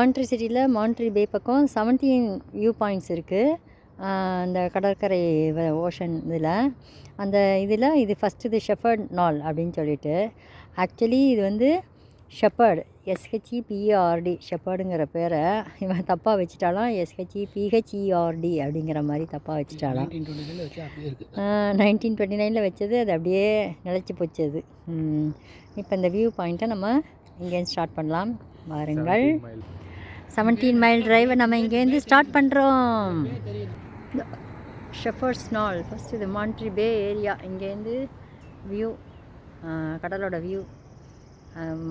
மான்ட்ரி சிட்டியில் மான்ட்ரி பே பக்கம் 17 view points இருக்குது. அந்த கடற்கரை ஓஷன் இதில் இது ஃபஸ்ட்டு இது ஷெப்பர்ட் நாள் அப்படின்னு சொல்லிட்டு. ஆக்சுவலி இது வந்து ஷெப்பர்டு SHEPERD ஷெப்பர்டுங்கிற பேரை இவன் தப்பாக வச்சுட்டாலாம். SHEPHERD அப்படிங்கிற மாதிரி தப்பாக வச்சுட்டாலாம். 1929 வச்சது, அது அப்படியே நிலச்சி போச்சு அது. இப்போ இந்த வியூ பாயிண்ட்டை நம்ம இங்கேருந்து ஸ்டார்ட் பண்ணலாம். வாருங்கள். 17 மைல் டிரைவை நம்ம இங்கேருந்து ஸ்டார்ட் பண்ணுறோம். ஷெப்பர்ட்ஸ் நாள் ஃபஸ்ட்டு இது மான்ட்ரி பே ஏரியா. இங்கேருந்து வியூ, கடலோட வியூ,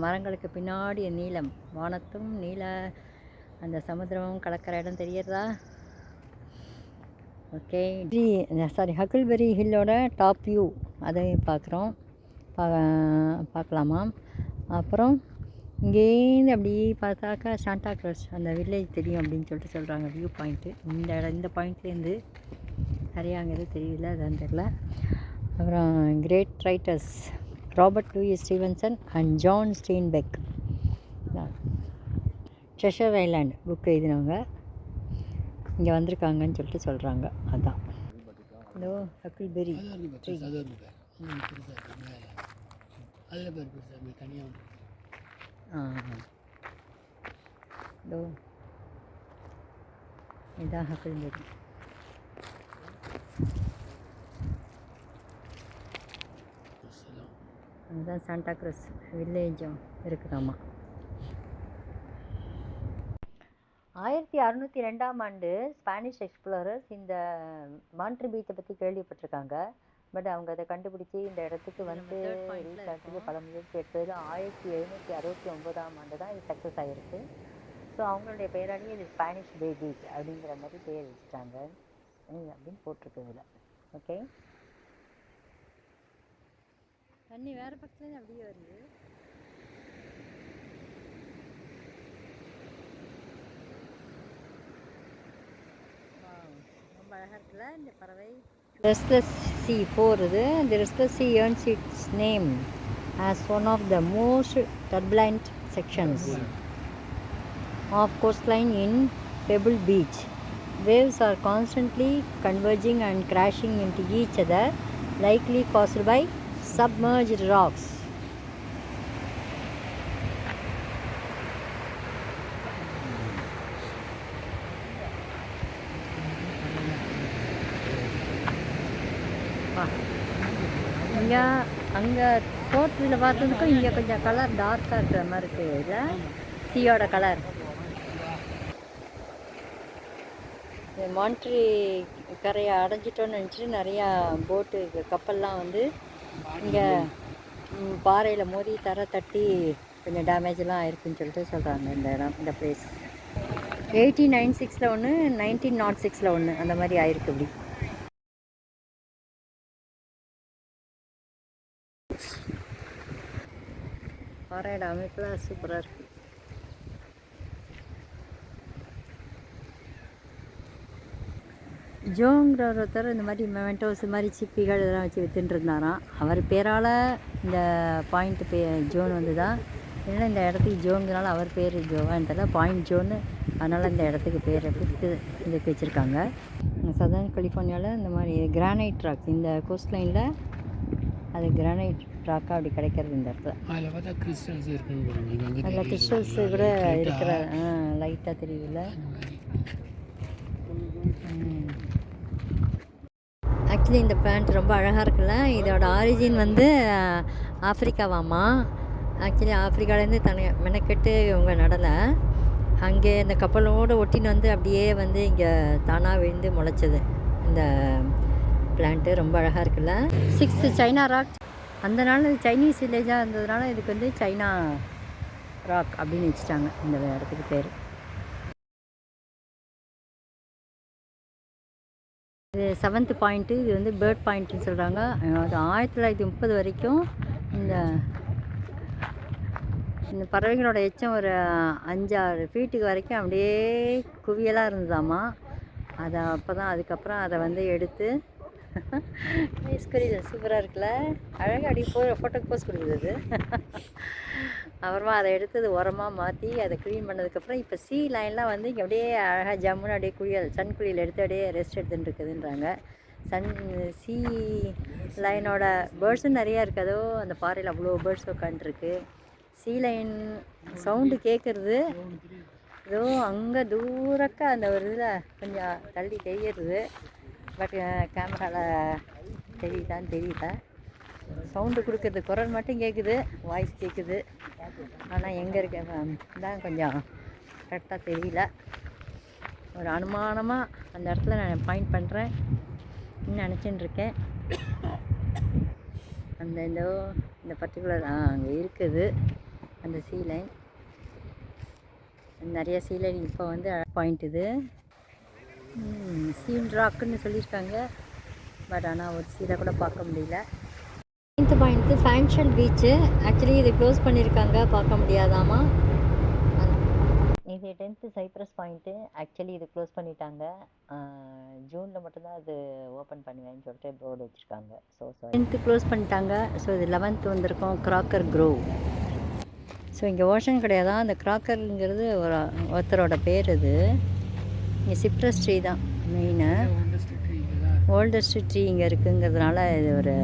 மரங்களுக்கு பின்னாடி நீலம், வானத்தும் நீல அந்த சமுத்திரமும் கலக்கிற இடம் தெரியறதா? ஓகே, ஹக்கிள்பெரி ஹில்லோட டாப் வியூ அதையும் பார்க்கலாமா. அப்புறம் இங்கேருந்து அப்படி பார்த்தாக்கா சாண்டா கிளாஸ் அந்த வில்லேஜ் தெரியும் அப்படின்னு சொல்லிட்டு சொல்கிறாங்க. வியூ பாயிண்ட்டு இந்த பாயிண்ட்லேருந்து நிறையா அங்கே எதுவும் தெரியல, அதான் தெரியல. அப்புறம் great writers Robert Louis Stevenson and John Steinbeck treasure island book எழுதினவங்க இங்கே வந்திருக்காங்கன்னு சொல்லிட்டு சொல்கிறாங்க. அதுதான் ஹலோ ஹக்கிள்பெரி ட்ரீ. ஹலோ, இதுதான் ஹக்கிள்பெரி. அதுதான் சாண்டா கிளாஸ் வில்லேஜும் இருக்குதாம்மா. 1602 ஸ்பானிஷ் எக்ஸ்ப்ளோரர்ஸ் இந்த மான்ட்ரி பீச்சை பற்றி கேள்விப்பட்டிருக்காங்க. பட் அவங்க அதை கண்டுபிடிச்சி இந்த இடத்துக்கு வந்து ரீச் ஆகிறதுக்கு பல முயற்சி எடுத்ததில் 1769 தான் இது சக்ஸஸ் ஆகிருக்கு. ஸோ அவங்களுடைய பேராலேயே இது ஸ்பானிஷ் பே பீச் அப்படிங்கிற மாதிரி பேர் வச்சுட்டாங்க அப்படின்னு போட்டிருக்கு இதில். ஓகே, தண்ணி வேறு பக்கத்துலேருந்து அப்படியே வருது. ரொம்ப அழகாக இருக்குல்ல இந்த பறவை. ரெஸ்ட்லெஸ் சி போகிறது. The restless sea earns its name as one of the most turbulent sections of coastline in Pebble Beach. Waves are constantly converging and crashing into each other, likely caused by submerged rocks. இங்கே அங்கே தோட்டத்தில் பார்த்ததுக்கும் இங்கே கொஞ்சம் colour டார்க்காக இருக்கிற மாதிரி இருக்குது. இதில் சீயோட கலர். மான்ட்ரி கரையை அடைஞ்சிட்டோன்னு நினச்சிட்டு நிறையா போட்டு கப்பல்லாம் வந்து இங்கே பாறையில் மோதி தர தட்டி கொஞ்சம் டேமேஜெலாம் ஆயிருக்குன்னு சொல்லிட்டு சொல்கிறாங்க. இந்த இடம், இந்த பிளேஸ் 1896 ஒன்று, 1906 ஒன்று அந்த மாதிரி ஆயிருக்கு. இப்படி பாறையோட அமைப்புலாம் சூப்பராக இருக்குது. ஜோங்கிற ஒருத்தர் இந்த மாதிரி மெமெண்டோஸ் மாதிரி சிப்பிகள் இதெல்லாம் வச்சு விற்றுட்டு இருந்தாராம். அவர் பேரால் இந்த பாயிண்ட் ஜோன் வந்து தான். ஏன்னா இந்த இடத்துக்கு ஜோங்கிறனால அவர் பேர் ஜோவான்றல பாயிண்ட் ஜோன்னு, அதனால் இந்த இடத்துக்கு பேர் 5th இதுக்கு வச்சுருக்காங்க. சதர்ன் கலிஃபோர்னியாவில் இந்த மாதிரி கிரானைட் ராக், இந்த கோஸ்ட் லைனில் அது கிரானைட் ராக்காக அப்படி கிடைக்கிறது இந்த இடத்துல. அதில் பார்த்தா கிறிஸ்டல்ஸ் இருக்குன்னு, அதில் கிறிஸ்டல்ஸ் கூட இருக்கிற லைட்டாக தெரியுதுல்ல. ஆக்சுவலி இந்த பிளான்ட் ரொம்ப அழகாக இருக்குல்ல. இதோட ஆரிஜின் வந்து ஆஃப்ரிக்காவாம்மா. ஆக்சுவலி ஆஃப்ரிக்காலேருந்து மெனக்கெட்டு இவங்க நடலை. அங்கே இந்த கப்பலோடு ஒட்டின்னு வந்து அப்படியே வந்து இங்கே தானாக விழுந்து முளைச்சது இந்த பிளான்ட்டு. ரொம்ப அழகாக இருக்குல்ல. 6th China rock. அந்த நாள் சைனீஸ் வில்லேஜாக இருந்ததுனால இதுக்கு வந்து சைனா ராக் அப்படின்னு வச்சுட்டாங்க இந்த இடத்துக்கு பேர். இது 7th பாயிண்ட்டு. இது வந்து பேர்ட் பாயிண்ட்டுன்னு சொல்கிறாங்க. அது 1930 வரைக்கும் இந்த பறவைகளோட எச்சம் ஒரு 5-6 ஃபீட்டுக்கு வரைக்கும் அப்படியே குவியலாக இருந்ததாம்மா. அதுக்கப்புறம் அதை வந்து எடுத்து சூப்பராக இருக்குல்ல, அழகாக அப்படி ஃபோட்டோக்கு போஸ் கொடுக்குது. அப்புறமா அதை எடுத்து அது உரமாக மாற்றி அதை க்ளீன் பண்ணதுக்கப்புறம் இப்போ சி லைன்லாம் வந்து இங்கே அப்படியே அழகாக ஜம்முன்னு அப்படியே குளியல் சன் குளியல் எடுத்து அப்படியே ரெஸ்ட் எடுத்துகிட்டு இருக்குதுன்றாங்க. சன் சி லைனோட பேர்ட்ஸும் நிறையா இருக்குது. அதோ அந்த பாறையில் அவ்வளோ பேர்ட்ஸ் உட்காந்துருக்கு. சி லைன் சவுண்டு கேட்குறது ஏதோ அங்கே தூரக்க அந்த ஒரு இதில் கொஞ்சம் தள்ளி தெரியுது. பட் கேமராவில் தெரியுதான்னு தெரியல. சவுண்டு கொடுக்குறது குரல் மட்டும் கேட்குது, வாய்ஸ் கேட்குது. ஆனால் எங்கே இருக்க தான் கொஞ்சம் கரெக்டாக தெரியல. ஒரு அனுமானமாக அந்த இடத்துல நான் பாயிண்ட் பண்ணுறேன் நினச்சின்னு இருக்கேன். அந்த இந்த பர்டிகுலர் அங்கே இருக்குது அந்த சி லைன். நிறைய சி லைன் இப்போ வந்து பாயிண்ட் இது சீன் ராக்குன்னு சொல்லியிருக்காங்க. பட் ஆனால் ஒரு சீலை கூட பார்க்க முடியல. 9th பாயிண்ட்டு ஃபேங்ஷன் பீச்சு. ஆக்சுவலி இது க்ளோஸ் பண்ணியிருக்காங்க, பார்க்க முடியாதாமா. இது 10th சைப்ரஸ் பாயிண்ட்டு. ஆக்சுவலி இது க்ளோஸ் பண்ணிட்டாங்க. ஜூனில் மட்டும்தான் அது ஓப்பன் பண்ணுவேன்னு சொல்லிட்டு போர்டு வச்சுருக்காங்க. ஸோ 10th க்ளோஸ் பண்ணிட்டாங்க. ஸோ இது 11th வந்திருக்கோம், கிராக்கர் க்ரோவ். ஸோ இங்கே ஓஷன் கிடையாதான். அந்த கிராக்கருங்கிறது ஒருத்தரோட பேர். இது இங்கே சிப்ரஸ் ட்ரீ தான் மெயினு. ஓல்டஸ்ட் ட்ரீ இங்கே இருக்குங்கிறதுனால இது ஒரு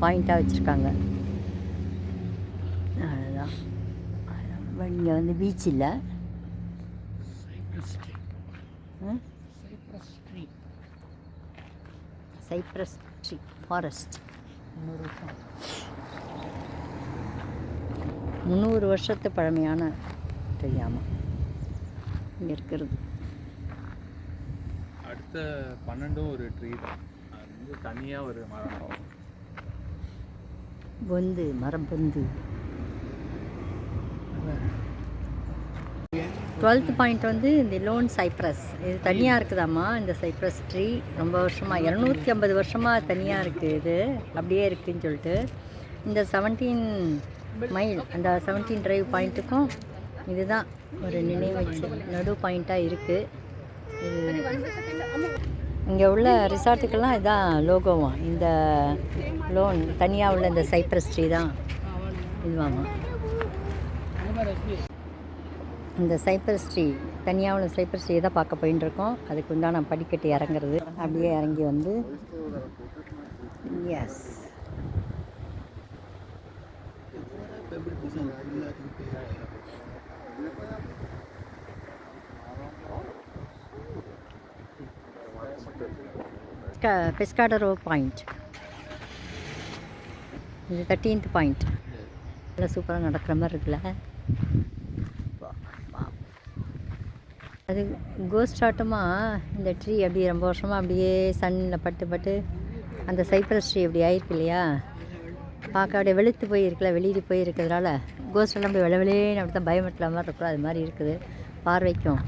பாயிண்ட்டாக வச்சுருக்காங்க. அதுதான் இங்கே வந்து பீச் இல்லை. சைப்ரஸ் ட்ரீ ஃபாரஸ்ட் 300 வருஷத்து பழமையான தெரியாமல் இங்கே இருக்கிறது. அடுத்த 12 ஒரு ட்ரீ தான். அது வந்து தனியாக ஒரு மரம் பொந்து மரம் பொந்து. 12th பாயிண்ட் வந்து இந்த லோன் சைப்ரஸ். இது தனியாக இருக்குதாம்மா. இந்த சைப்ரஸ் ட்ரீ ரொம்ப வருஷமாக 250 வருஷமாக தனியாக இருக்குது. இது அப்படியே இருக்குதுன்னு சொல்லிட்டு இந்த 17 மைல் அந்த 17 டிரைவ் பாயிண்ட்டுக்கும் இதுதான் ஒரு நினைவச்சு நடு பாயிண்ட்டாக இருக்குது. இங்கே உள்ள ரிசார்ட்டுக்கெல்லாம் இதுதான் லோகோவாம். இந்த லோன் தனியாக உள்ள இந்த சைப்ரஸ் ட்ரீ தான் இதுவாமா. இந்த சைப்ரஸ் ட்ரீ தனியாக உள்ள சைப்ரஸ் ட்ரீ தான் பார்க்க போயின்னு இருக்கோம். அதுக்கு உண்டான படிக்கட்டு இறங்குறது. அப்படியே இறங்கி வந்து எஸ் பெஸ்காடரோ பாயிண்ட். இது 13th பாயிண்ட். நல்லா சூப்பராக நடக்கிற மாதிரி இருக்குல்ல. அது கோஸ்ட் ஆட்டமாக இந்த ட்ரீ அப்படி ரொம்ப வருஷமாக அப்படியே சன்னில் பட்டு பட்டு அந்த சைப்ரஸ் ட்ரீ அப்படி ஆயிருக்கு இல்லையா. பார்க்க அப்படியே வெளுத்து போயிருக்குல்ல, வெளியே போய் இருக்கிறதுனால கோஸ்டெல்லாம் அப்படி விளவிலேன்னு அப்படி தான் பயமட்டுற மாதிரி இருக்கும். அது மாதிரி இருக்குது பார்வைக்கும்.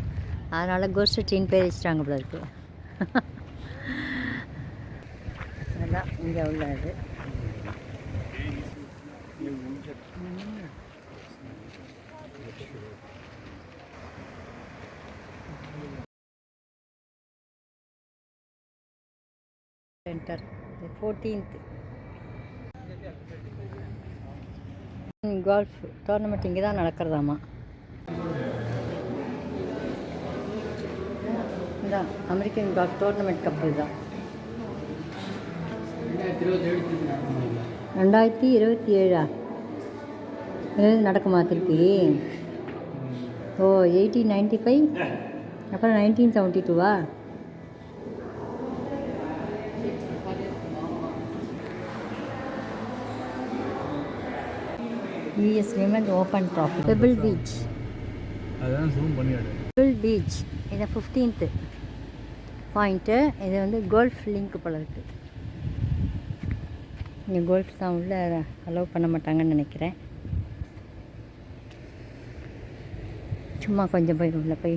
அதனால் கோஸ்ட் ட்ரீன்னு பேர் வச்சுட்டாங்க போல இருக்குது. அதுதான் இங்கே உள்ளது. சென்டர் 14th கோல்ஃப் டோர்னமெண்ட் இங்கே தான் நடக்கிறதாமா. இந்த அமெரிக்கன் கோல்ஃப் டோர்னமெண்ட் கப்பு தான் 2027 நடக்குமா திருப்பி? ஓ 1895 அப்புறம் 1972வா? US Women Open Trophy. Pebble Beach. அதான் ஜூம் பண்ணியாடு. Pebble Beach இது 15th பாயிண்ட்டு. இது வந்து கோல்ஃப் லிங்க் போல இருக்குது. இங்கே கோல்ஃப் தான் உள்ள அலோவ் பண்ண மாட்டாங்கன்னு நினைக்கிறேன். சும்மா கொஞ்சம் போய் உள்ள போய்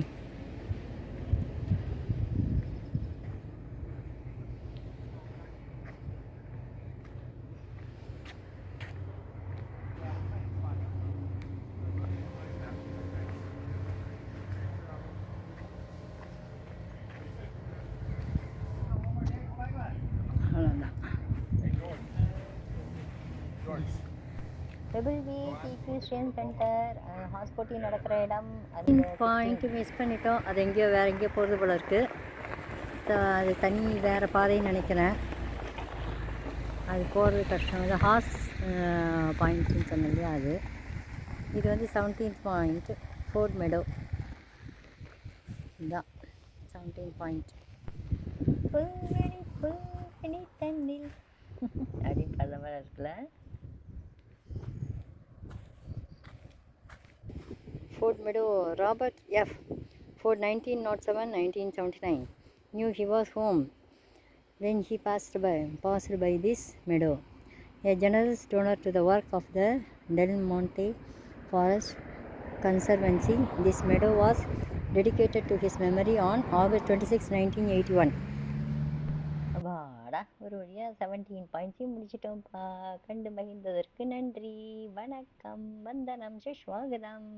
WVT கிறிஸ்டியன் சென்டர் ஹாஸ்பிட்டி நடக்கிற இடம். அது பாயிண்ட் மிஸ் பண்ணிட்டோம். அது எங்கேயோ வேறு எங்கேயோ போகிறது போல இருக்குது. ஸோ அது தனி வேறு பாதைன்னு நினைக்கிறேன். அது போகிறது கஷ்டம். இது ஹார்ஸ் பாயிண்ட்னு சொன்னேன் இல்லையா, அது. இது வந்து 17th பாயிண்ட் ஃபோர்ட் மெடோ. இதுதான் 17th பாயிண்ட். புல்வெளி தண்ணில் அப்படின்னு பல மாதிரி இருக்குல்ல. Ford meadow. Robert F Ford 1907-1979 knew he was home when he passed by this meadow. A generous donor to the work of the Del Monte Forest Conservancy, this meadow was dedicated to his memory on August 26, 1981. அப்பாடா, ஒரு வழியாக 17 பாயிண்ட்ஸையும் முடிச்சிட்டோம்ப்பா. கண்டு மகிழ்ந்ததற்கு நன்றி. வணக்கம், வந்தனம், சுஷ்வாகதம்.